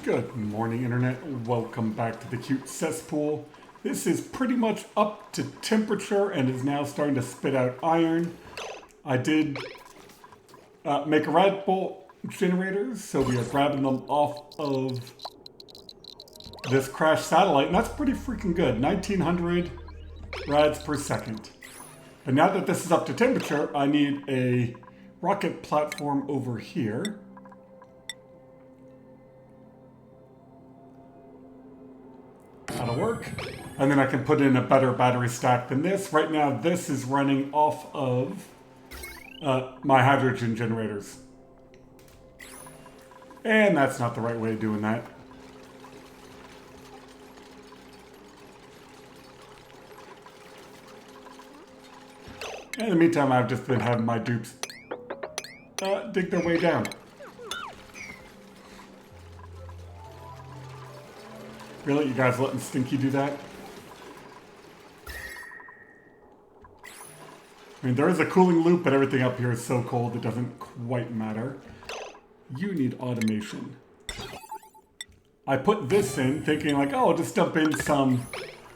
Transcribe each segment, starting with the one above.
Good morning, Internet. Welcome back to the cute cesspool. This is pretty much up to temperature and is now starting to spit out iron. I did make a rad bolt generators, so we are grabbing them off of this crashed satellite, and that's pretty freaking good. 1900 rads per second. But now that this is up to temperature, I need a rocket platform over here. That'll work. And then I can put in a better battery stack than this. Right now, this is running off of my hydrogen generators. And that's not the right way of doing that. In the meantime, I've just been having my dupes dig their way down. Really? You guys letting Stinky do that? I mean, there is a cooling loop, but everything up here is so cold it doesn't quite matter. You need automation. I put this in thinking like, oh, I'll just dump in some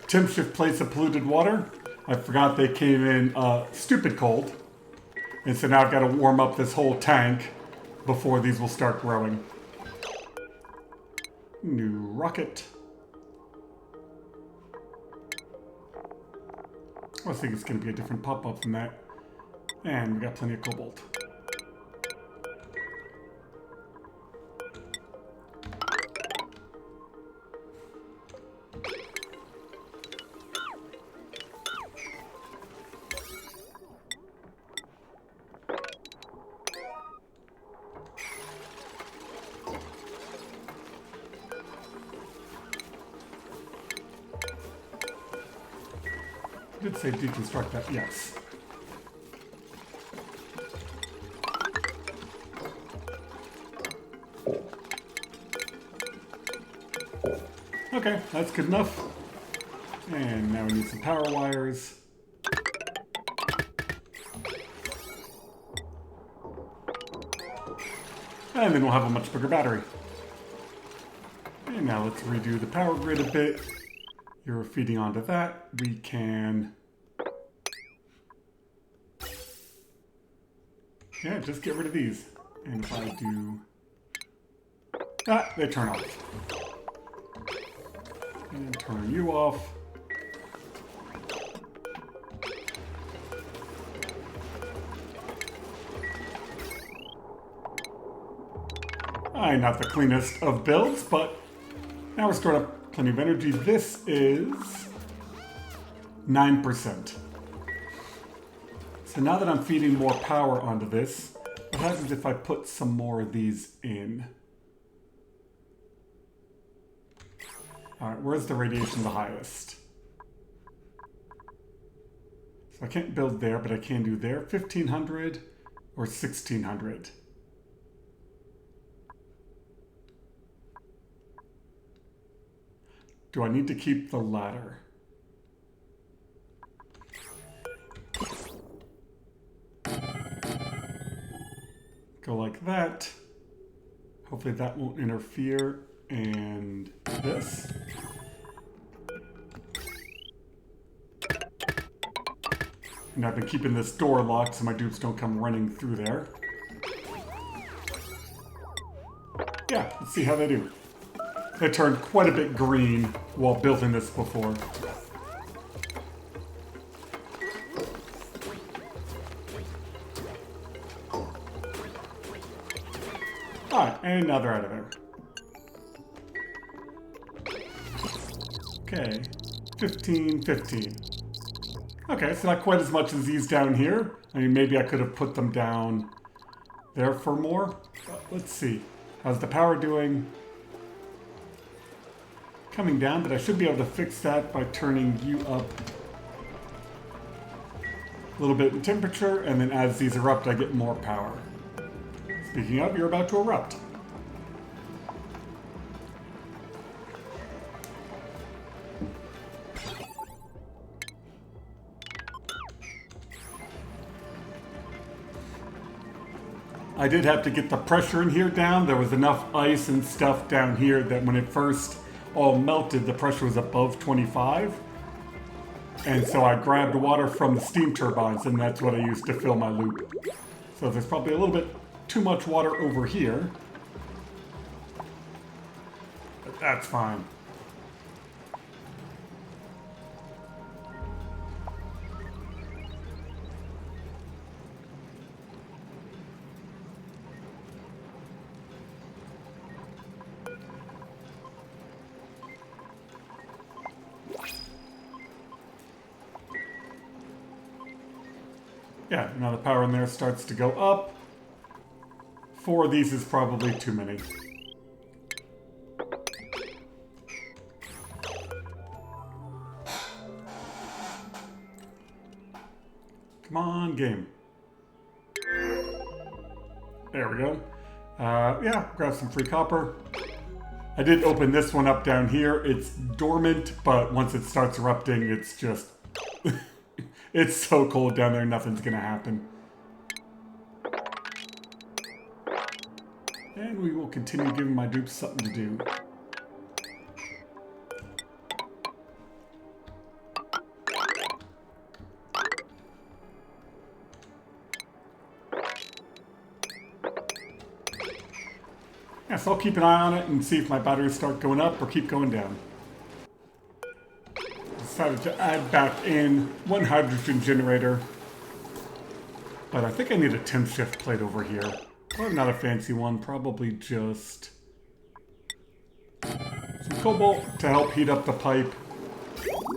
temp shift plates of polluted water. I forgot they came in stupid cold. And so now I've got to warm up this whole tank before these will start growing. New rocket. I think it's going to be a different pop-up than that. And we got plenty of cobalt. I did say deconstruct that, yes. Okay, that's good enough. And now we need some power wires. And then we'll have a much bigger battery. And now let's redo the power grid a bit. You're feeding onto that. We can... yeah, just get rid of these. And if I do... ah, they turn off. And turn you off. Not the cleanest of builds, but now we're stored up plenty of energy. This is 9%. So now that I'm feeding more power onto this, what happens if I put some more of these in? Alright, where's the radiation the highest? So I can't build there, but I can do there. 1500 or 1600. Do I need to keep the ladder? Go like that. Hopefully that won't interfere. And this. And I've been keeping this door locked so my dupes don't come running through there. Yeah, let's see how they do. They turned quite a bit green while building this before. Alright, and now they're out of there. Okay, 15, 15. Okay, so not quite as much as these down here. I mean, maybe I could have put them down there for more. Let's see. How's the power doing? Coming down, but I should be able to fix that by turning you up a little bit in temperature, and then as these erupt, I get more power. Speaking of, you're about to erupt. I did have to get the pressure in here down. There was enough ice and stuff down here that when it first all melted, the pressure was above 25. And so I grabbed water from the steam turbines, and that's what I used to fill my loop. So there's probably a little bit too much water over here. But that's fine. Yeah, now the power in there starts to go up. 4 of these is probably too many. Come on, game. There we go. Yeah, grab some free copper. I did open this one up down here. It's dormant, but once it starts erupting, it's just... It's so cold down there, nothing's gonna happen. And we will continue giving my dupes something to do. Yeah, so I'll keep an eye on it and see if my batteries start going up or keep going down. Decided to add back in 1 hydrogen generator. But I think I need a temp shift plate over here. Probably not a fancy one, probably just some cobalt to help heat up the pipe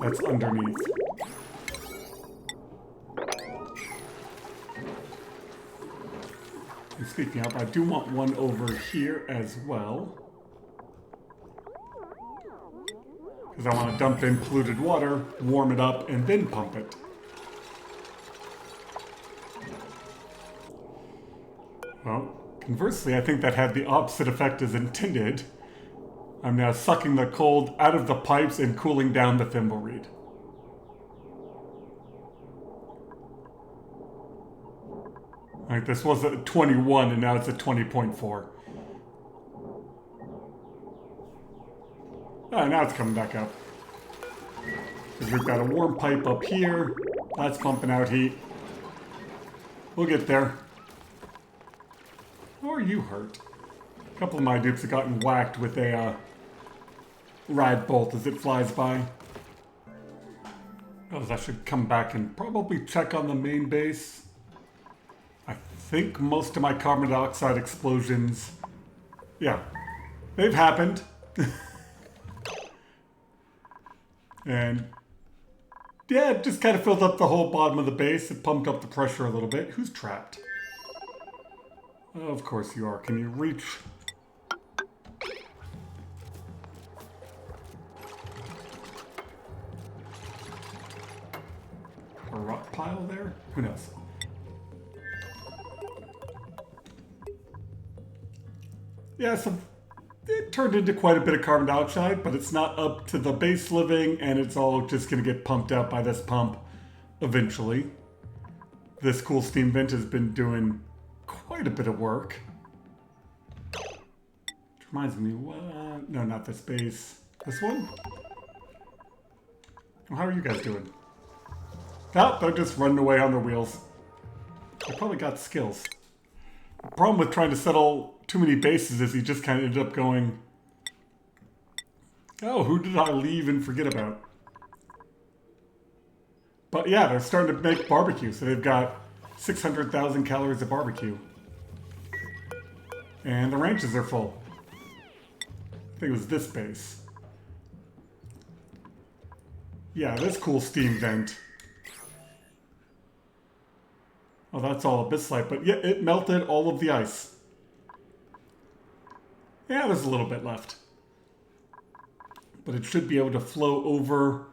that's underneath. And speaking of, I do want one over here as well. Because I want to dump in polluted water, warm it up, and then pump it. Well, conversely, I think that had the opposite effect as intended. I'm now sucking the cold out of the pipes and cooling down the thimble reed. Like, this was at 21 and now it's at 20.4. Oh, now it's coming back up. Because we've got a warm pipe up here. That's pumping out heat. We'll get there. Or you hurt. A couple of my dupes have gotten whacked with a rad bolt as it flies by. Oh, I should come back and probably check on the main base. I think most of my carbon dioxide explosions, yeah, they've happened. And yeah, it just kind of filled up the whole bottom of the base. It pumped up the pressure a little bit. Who's trapped? Oh, of course you are. Can you reach? A rock pile there? Who knows? Yeah, so it turned into quite a bit of carbon dioxide, but it's not up to the base living, and it's all just going to get pumped out by this pump eventually. This cool steam vent has been doing quite a bit of work. Which reminds me, what? No, not this base. This one? Well, how are you guys doing? Oh, they're just running away on their wheels. They probably got skills. The problem with trying to settle too many bases is you just kind of ended up going, oh, who did I leave and forget about? But yeah, they're starting to make barbecue, so they've got 600,000 calories of barbecue. And the ranches are full. I think it was this base. Yeah, this cool steam vent. Oh, that's all abyssite, but yeah, it melted all of the ice. Yeah, there's a little bit left. But it should be able to flow over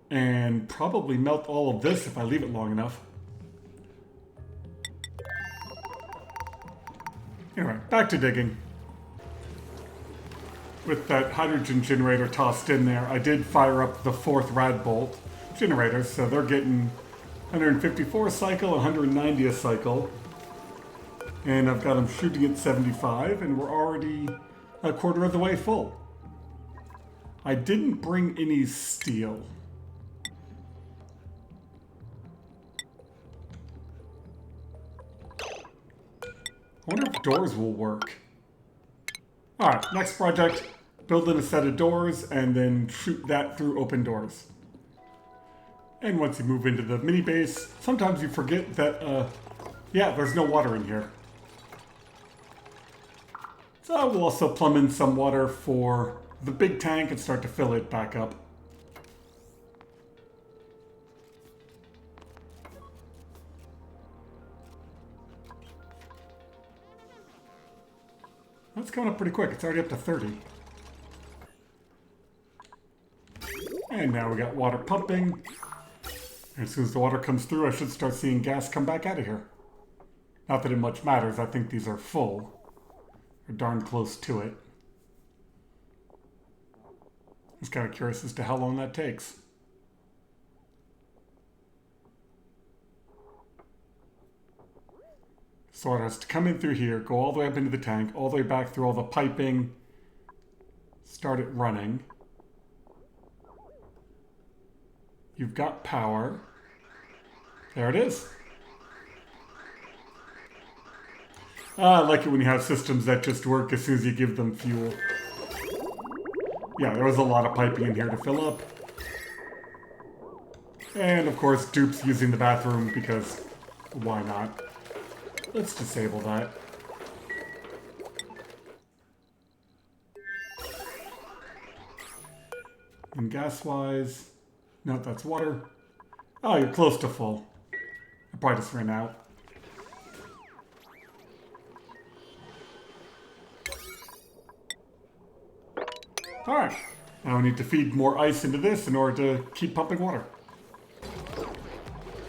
and probably melt all of this if I leave it long enough. Anyway, back to digging. With that hydrogen generator tossed in there, I did fire up the 4th rad bolt generator, so they're getting 154 a cycle, 190 a cycle. And I've got them shooting at 75, and we're already a quarter of the way full. I didn't bring any steel. I wonder if doors will work. Alright, next project. Build in a set of doors and then shoot that through open doors. And once you move into the mini base, sometimes you forget that, yeah, there's no water in here. So we'll also plumb in some water for the big tank and start to fill it back up. That's going up pretty quick. It's already up to 30. And now we got water pumping. And as soon as the water comes through, I should start seeing gas come back out of here. Not that it much matters. I think these are full. They're darn close to it. I was kind of curious as to how long that takes. So it has to come in through here, go all the way up into the tank, all the way back through all the piping, start it running. You've got power. There it is. I like it when you have systems that just work as soon as you give them fuel. Yeah, there was a lot of piping in here to fill up. And of course, dupes using the bathroom because why not? Let's disable that. And gas-wise, no, that's water. Oh, you're close to full. I probably just ran out. Alright, now we need to feed more ice into this in order to keep pumping water.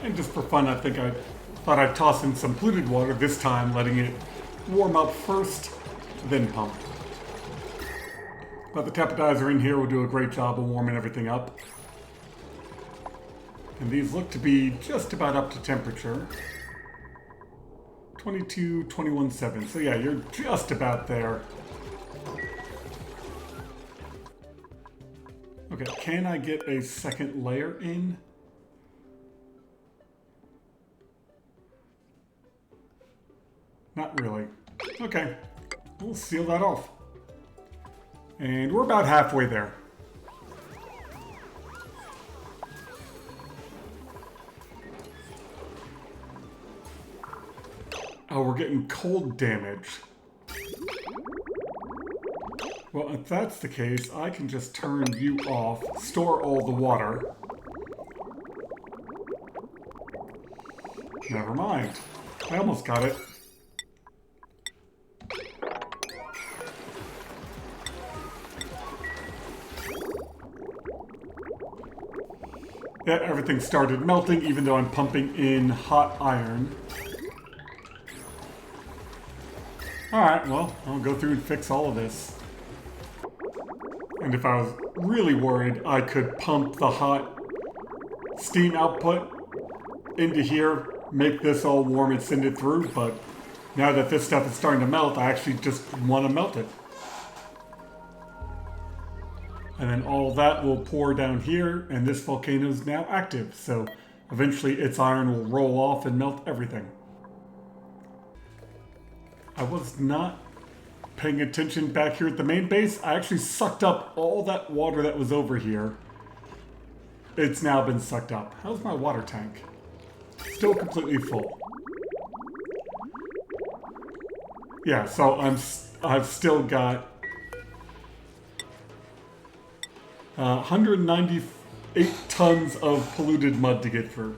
And just for fun, I think I thought I'd toss in some polluted water this time, letting it warm up first, then pump. But the tapidizer in here will do a great job of warming everything up. And these look to be just about up to temperature. 22, 21.7. So yeah, you're just about there. Okay, can I get a second layer in? Not really. Okay, we'll seal that off. And we're about halfway there. Oh, we're getting cold damage. Well, if that's the case, I can just turn you off, store all the water. Never mind. I almost got it. Yeah, everything started melting, even though I'm pumping in hot iron. Alright, well, I'll go through and fix all of this. And if I was really worried, I could pump the hot steam output into here, make this all warm and send it through, but now that this stuff is starting to melt, I actually just want to melt it. And then all that will pour down here, and this volcano is now active, so eventually its iron will roll off and melt everything. I was not paying attention back here at the main base. I actually sucked up all that water that was over here. It's now been sucked up. How's my water tank? Still completely full. Yeah, so I've still got 198 tons of polluted mud to get through.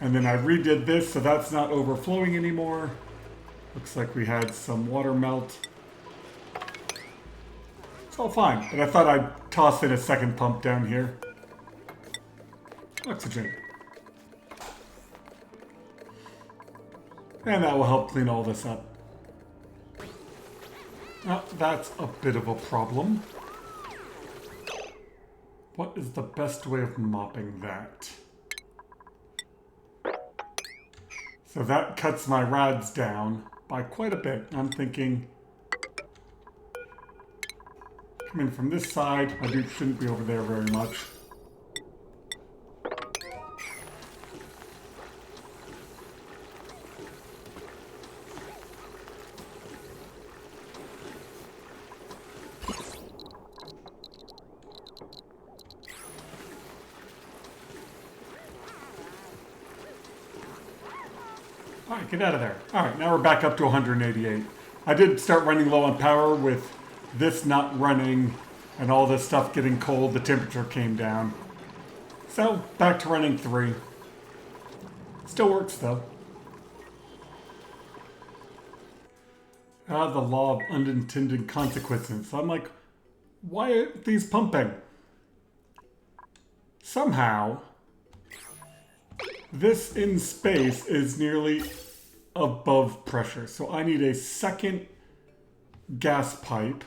And then I redid this, so that's not overflowing anymore. Looks like we had some water melt. It's all fine, but I thought I'd toss in a second pump down here. Oxygen. And that will help clean all this up. Now, that's a bit of a problem. What is the best way of mopping that? So that cuts my rads down by quite a bit. I'm thinking, come in from this side. My dupe shouldn't be over there very much. Alright, get out of there. Alright, now we're back up to 188. I did start running low on power with this not running and all this stuff getting cold. The temperature came down. So, back to running 3. Still works though. The law of unintended consequences. So I'm like, why aren't these pumping? Somehow, this in space is nearly above pressure. So I need a second gas pipe.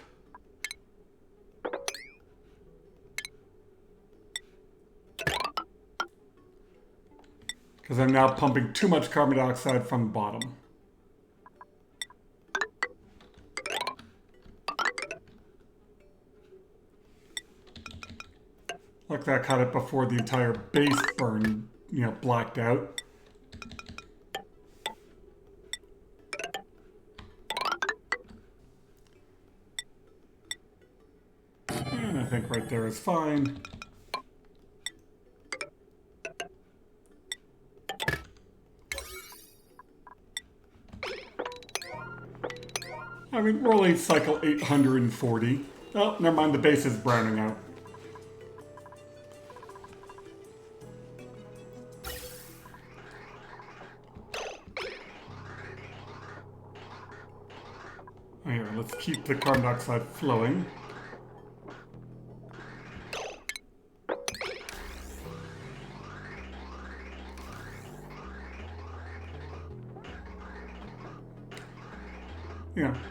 Because I'm now pumping too much carbon dioxide from the bottom. Look, that caught it before the entire base burn, blacked out. And I think right there is fine. I mean, we're only cycle 840. Oh, never mind, the base is browning out. Here, let's keep the carbon dioxide flowing.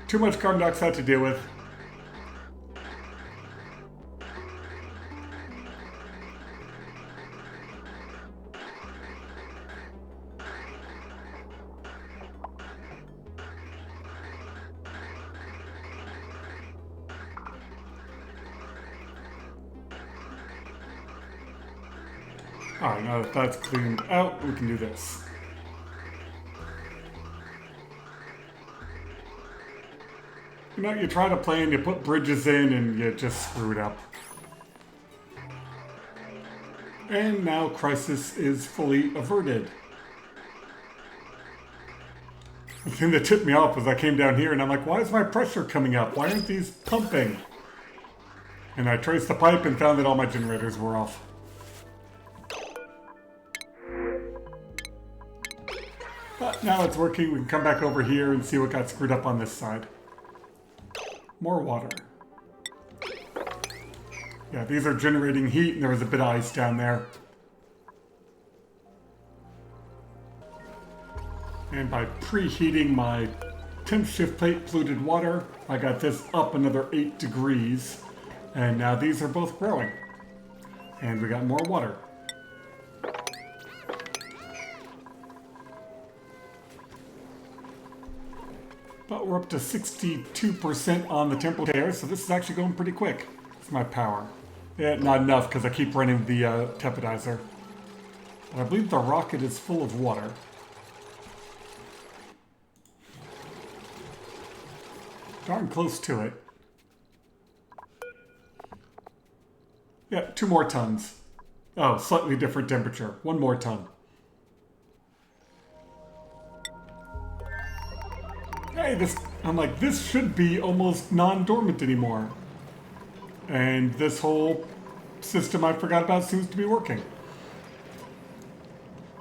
Too much carbon dioxide to deal with. Alright, now that that's cleaned out, we can do this. You try to plan, you put bridges in, and you just screw it up. And now crisis is fully averted. The thing that tipped me off was I came down here and I'm like, why is my pressure coming up? Why aren't these pumping? And I traced the pipe and found that all my generators were off. But now it's working. We can come back over here and see what got screwed up on this side. More water. Yeah, these are generating heat and there was a bit of ice down there. And by preheating my temp shift plate polluted water, I got this up another 8 degrees. And now these are both growing. And we got more water. But we're up to 62% on the temperature, so this is actually going pretty quick. It's my power. Yeah, not enough because I keep running the tepidizer. But I believe the rocket is full of water. Darn close to it. Yeah, 2 more tons. Oh, slightly different temperature. 1 more ton. Hey, I'm like, this should be almost non-dormant anymore. And this whole system I forgot about seems to be working.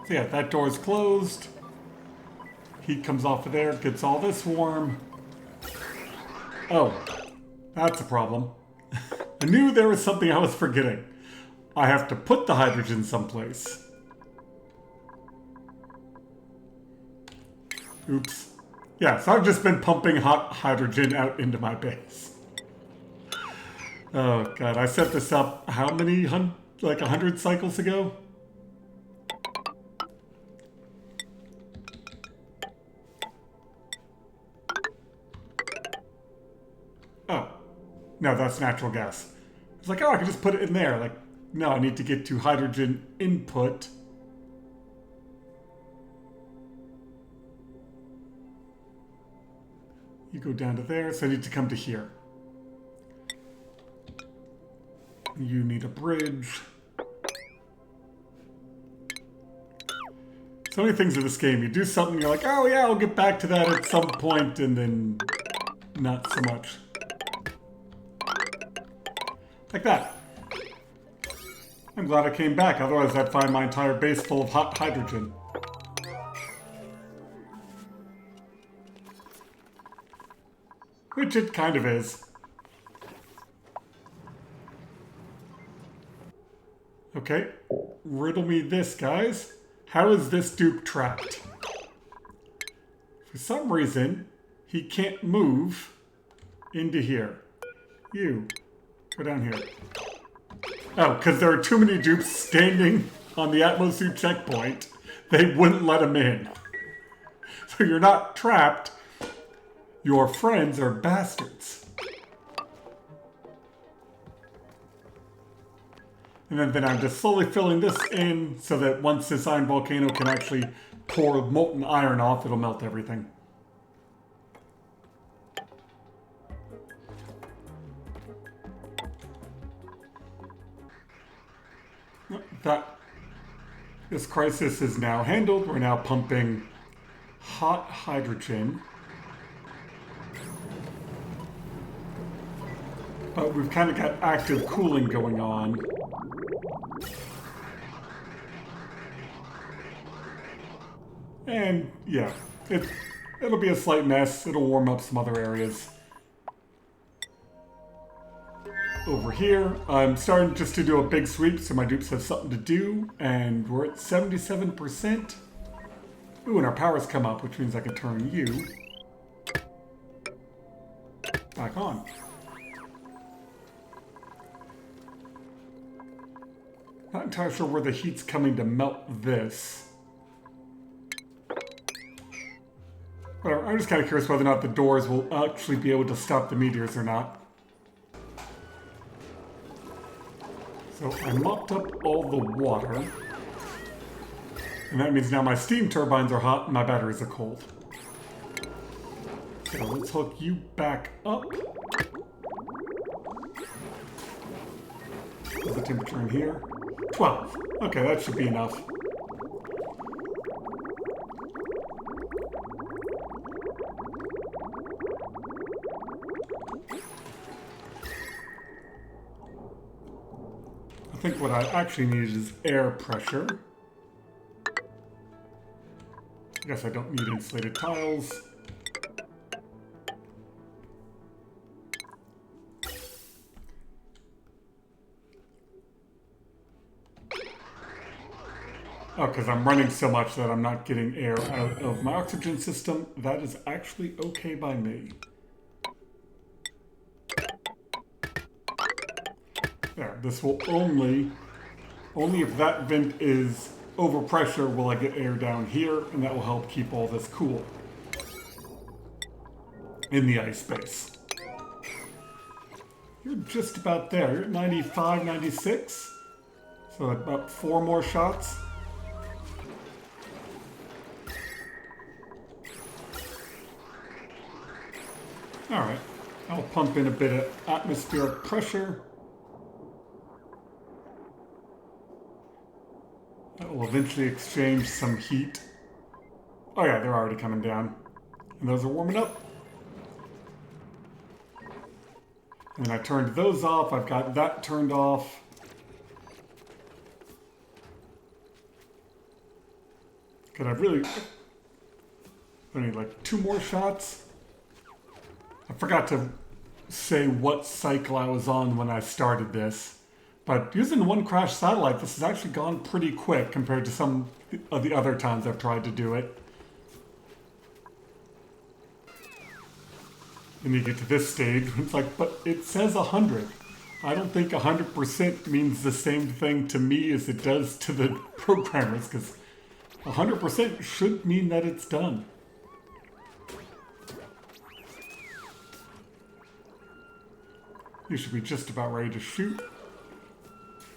So yeah, that door is closed. Heat comes off of there, gets all this warm. Oh, that's a problem. I knew there was something I was forgetting. I have to put the hydrogen someplace. Oops. Yeah, so I've just been pumping hot hydrogen out into my base. Oh god, I set this up how many, like 100 cycles ago? No, that's natural gas. It's like, oh, I can just put it in there. Like, no, I need to get to hydrogen input. You go down to there, so I need to come to here. You need a bridge. So many things in this game. You do something, you're like, oh yeah, I'll get back to that at some point, and then not so much. Like that. I'm glad I came back, otherwise I'd find my entire base full of hot hydrogen. Which it kind of is. Okay, riddle me this, guys. How is this dupe trapped? For some reason, he can't move into here. You, go down here. Oh, because there are too many dupes standing on the Atmosuit checkpoint. They wouldn't let him in. So you're not trapped. Your friends are bastards. And then I'm just slowly filling this in so that once this iron volcano can actually pour molten iron off, it'll melt everything. This crisis is now handled. We're now pumping hot hydrogen. But we've kind of got active cooling going on. And yeah, it'll be a slight mess. It'll warm up some other areas. Over here, I'm starting just to do a big sweep so my dupes have something to do, and we're at 77%. Ooh, and our power's come up, which means I can turn you back on. Not entirely sure where the heat's coming to melt this. Whatever, I'm just kind of curious whether or not the doors will actually be able to stop the meteors or not. So I mopped up all the water. And that means now my steam turbines are hot and my batteries are cold. So let's hook you back up. What's the temperature in here? 12. Okay, that should be enough. I think what I actually need is air pressure. I guess I don't need insulated tiles. Oh, because I'm running so much that I'm not getting air out of my oxygen system. That is actually okay by me. There, this will only if that vent is over pressure will I get air down here, and that will help keep all this cool in the ice space. You're just about there. You're at 95, 96. So about 4 more shots. Alright, I'll pump in a bit of atmospheric pressure. That will eventually exchange some heat. Oh yeah, they're already coming down. And those are warming up. And I turned those off. I've got that turned off. Could I really... I need like 2 more shots. I forgot to say what cycle I was on when I started this. But using one crash satellite, this has actually gone pretty quick compared to some of the other times I've tried to do it. And you get to this stage, it's like, but it says 100. I don't think 100% means the same thing to me as it does to the programmers, because 100% should mean that it's done. You should be just about ready to shoot.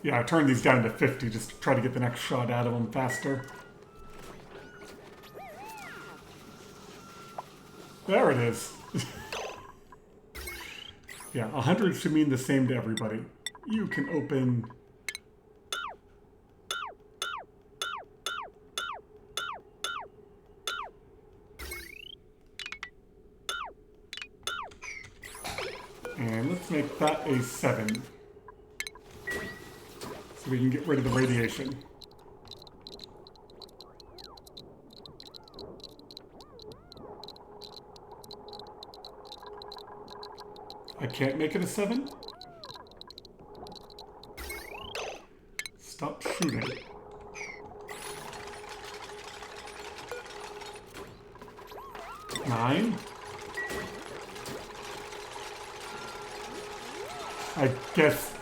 Yeah, I turned these down to 50 just to try to get the next shot out of them faster. There it is. Yeah, 100 should mean the same to everybody. You can open... And let's make that a 7. So we can get rid of the radiation. I can't make it a 7? Stop shooting. Nine? I guess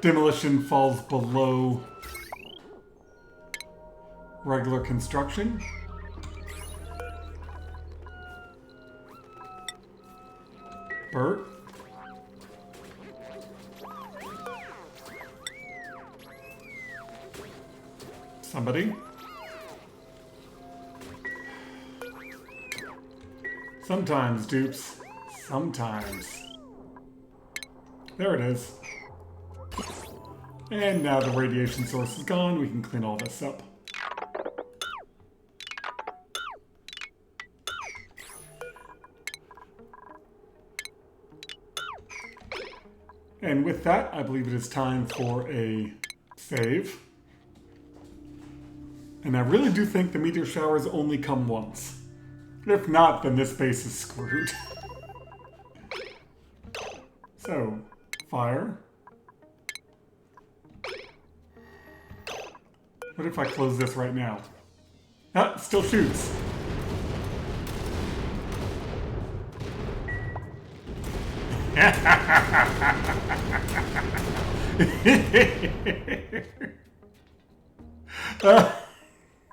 demolition falls below regular construction. Bert? Somebody? Sometimes, dupes. Sometimes. There it is. And now the radiation source is gone, we can clean all this up. And with that, I believe it is time for a save. And I really do think the meteor showers only come once. If not, then this base is screwed. So, fire. What if I close this right now? Ah, it still shoots.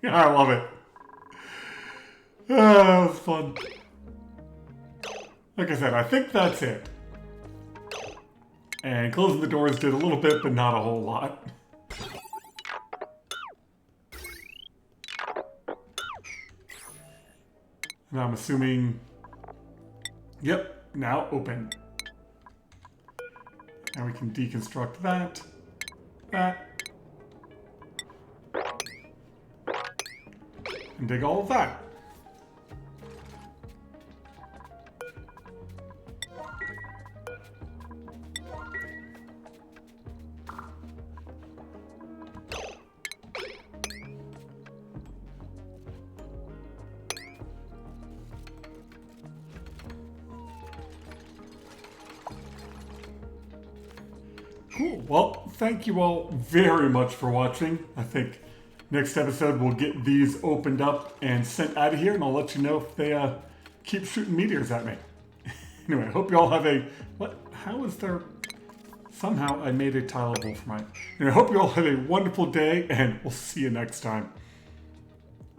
I love it. That was fun. Like I said, I think that's it. And closing the doors did a little bit, but not a whole lot. And I'm assuming... Yep, now open. Now we can deconstruct that. And dig all of that. Cool. Well, thank you all very much for watching. I think next episode we'll get these opened up and sent out of here, and I'll let you know if they keep shooting meteors at me. Anyway, I hope you all have a... What? How is there... Somehow I made a tileable for mine. Anyway, I hope you all have a wonderful day, and we'll see you next time.